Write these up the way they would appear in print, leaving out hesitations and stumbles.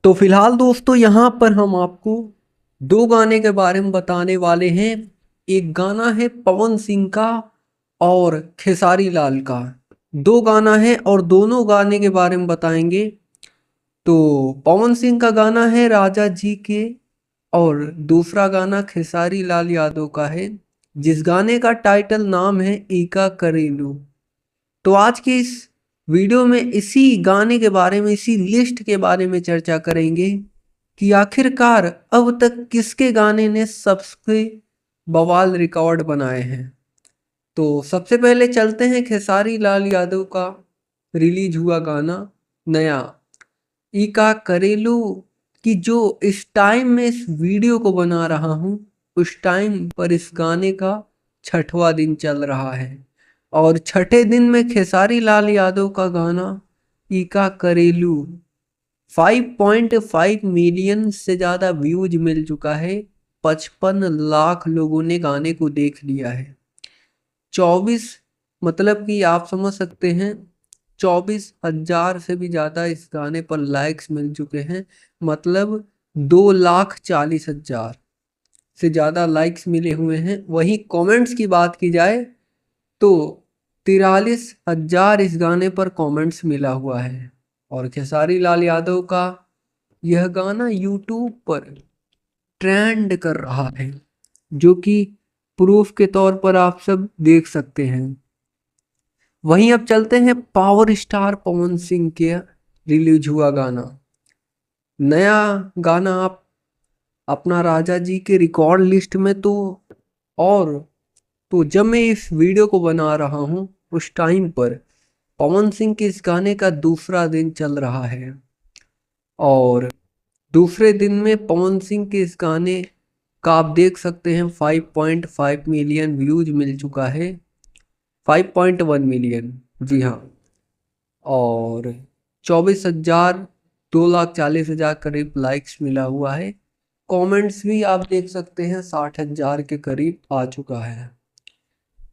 तो फिलहाल दोस्तों यहाँ पर हम आपको दो गाने के बारे में बताने वाले हैं। एक गाना है पवन सिंह का और खेसारी लाल का। दो गाना है और दोनों गाने के बारे में बताएंगे। तो पवन सिंह का गाना है राजा जी के और दूसरा गाना खेसारी लाल यादव का है, जिस गाने का टाइटल नाम है एका करेलू। तो आज के इस वीडियो में इसी गाने के बारे में, इसी लिस्ट के बारे में चर्चा करेंगे कि आखिरकार अब तक किसके गाने ने सबसे बवाल रिकॉर्ड बनाए हैं। तो सबसे पहले चलते हैं खेसारी लाल यादव का रिलीज हुआ गाना नया इका करेलू की। जो इस टाइम में इस वीडियो को बना रहा हूँ उस टाइम पर इस गाने का 6वां दिन चल रहा है और 6ठे दिन में खेसारी लाल यादव का गाना इका करेलू 5.5 मिलियन से ज़्यादा व्यूज मिल चुका है। 55 लाख लोगों ने गाने को देख लिया है। 24 मतलब कि आप समझ सकते हैं 24,000 से भी ज़्यादा इस गाने पर लाइक्स मिल चुके हैं। मतलब 2,40,000 से ज़्यादा लाइक्स मिले हुए हैं। वहीं कमेंट्स की बात की जाए तो 43,000 इस गाने पर कमेंट्स मिला हुआ है। और खेसारी लाल यादव का यह गाना यूट्यूब पर ट्रेंड कर रहा है, जो कि प्रूफ के तौर पर आप सब देख सकते हैं। वहीं अब चलते हैं पावर स्टार पवन सिंह के रिलीज हुआ गाना नया गाना। आप अपना राजा जी के रिकॉर्ड लिस्ट में और तो जब मैं इस वीडियो को बना रहा हूँ उस टाइम पर पवन सिंह के इस गाने का दूसरा दिन चल रहा है और दूसरे दिन में पवन सिंह के इस गाने का आप देख सकते हैं 5.5 मिलियन व्यूज मिल चुका है। 5.1 मिलियन, जी हाँ। और 24,000 2,40,000 करीब लाइक्स मिला हुआ है। कमेंट्स भी आप देख सकते हैं 60,000 के करीब आ चुका है।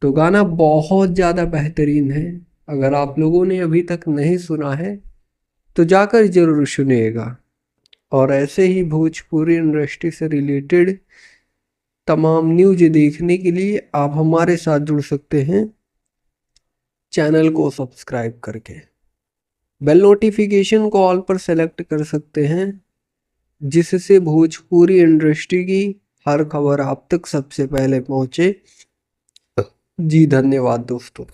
तो गाना बहुत ज़्यादा बेहतरीन है। अगर आप लोगों ने अभी तक नहीं सुना है तो जाकर ज़रूर सुनिएगा। और ऐसे ही भोजपुरी इंडस्ट्री से रिलेटेड तमाम न्यूज़ देखने के लिए आप हमारे साथ जुड़ सकते हैं चैनल को सब्सक्राइब करके। बेल नोटिफिकेशन को ऑल पर सेलेक्ट कर सकते हैं, जिससे भोजपुरी इंडस्ट्री की हर खबर आप तक सबसे पहले पहुंचे। जी धन्यवाद दोस्तों।